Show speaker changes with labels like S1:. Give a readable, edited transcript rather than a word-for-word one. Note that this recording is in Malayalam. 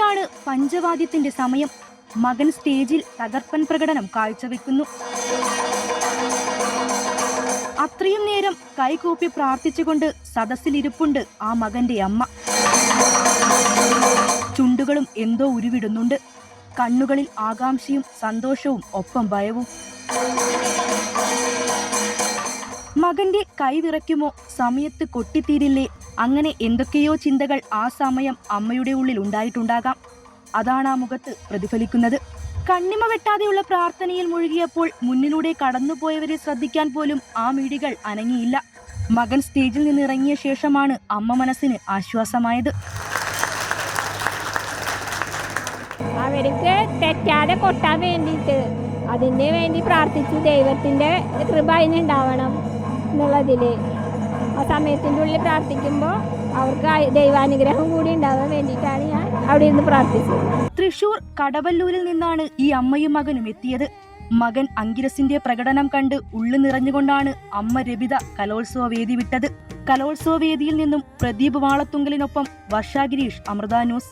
S1: ഇപ്പോഴാണ് പഞ്ചവാദ്യത്തിന്റെ സമയം. മകൻ സ്റ്റേജിൽ തകർപ്പൻ പ്രകടനം കാഴ്ചവെക്കുന്നു. അത്രയും നേരം കൈകൂപ്പി പ്രാർത്ഥിച്ചുകൊണ്ട് സദസ്സിലിരിപ്പുണ്ട് ആ മകന്റെ അമ്മ. ചുണ്ടുകളും എന്തോ ഉരുവിടുന്നുണ്ട്. കണ്ണുകളിൽ ആകാംക്ഷയും സന്തോഷവും ഒപ്പം ഭയവും. മകന്റെ കൈ വിറയ്ക്കുമോ, സമയത്ത് കൊട്ടിത്തീരില്ലേ, അങ്ങനെ എന്തൊക്കെയോ ചിന്തകൾ ആ സമയം അമ്മയുടെ ഉള്ളിൽ ഉണ്ടായിട്ടുണ്ടാകാം. അതാണ് ആ മുഖത്ത് പ്രതിഫലിക്കുന്നത്. കണ്ണിമ വെട്ടാതെയുള്ള പ്രാർത്ഥനയിൽ മുഴുകിയപ്പോൾ മുന്നിലൂടെ കടന്നുപോയവരെ ശ്രദ്ധിക്കാൻ പോലും ആ മിഴികൾ അനങ്ങിയില്ല. മകൻ സ്റ്റേജിൽ നിന്ന് ഇറങ്ങിയ ശേഷമാണ് അമ്മ മനസ്സിന് ആശ്വാസമായത്.
S2: അവർക്ക് തെറ്റാതെ കൊട്ടാൻ വേണ്ടിയിട്ട് അതിന് വേണ്ടി പ്രാർത്ഥിച്ചു. ദൈവത്തിൻ്റെ കൃപ അതിനുണ്ടാവണം എന്നുള്ളതിൽ ആ സമയത്തിൻ്റെ ഉള്ളിൽ പ്രാർത്ഥിക്കുമ്പോൾ അവർക്ക് ദൈവാനുഗ്രഹം കൂടി ഉണ്ടാവാൻ വേണ്ടിയിട്ടാണ് ഞാൻ അവിടെ ഇരുന്ന് പ്രാർത്ഥിച്ചത്.
S1: തൃശൂർ കടവല്ലൂരിൽ നിന്നാണ് ഈ അമ്മയും മകനും എത്തിയത്. മകൻ അങ്കിരസിന്റെ പ്രകടനം കണ്ട് ഉള്ളു നിറഞ്ഞുകൊണ്ടാണ് അമ്മ രബിത കലോത്സവ വേദി വിട്ടത്. കലോത്സവ വേദിയിൽ നിന്നും പ്രദീപ് വാളത്തുങ്കലിനൊപ്പം വർഷ ഗിരീഷ്, അമൃത ന്യൂസ്.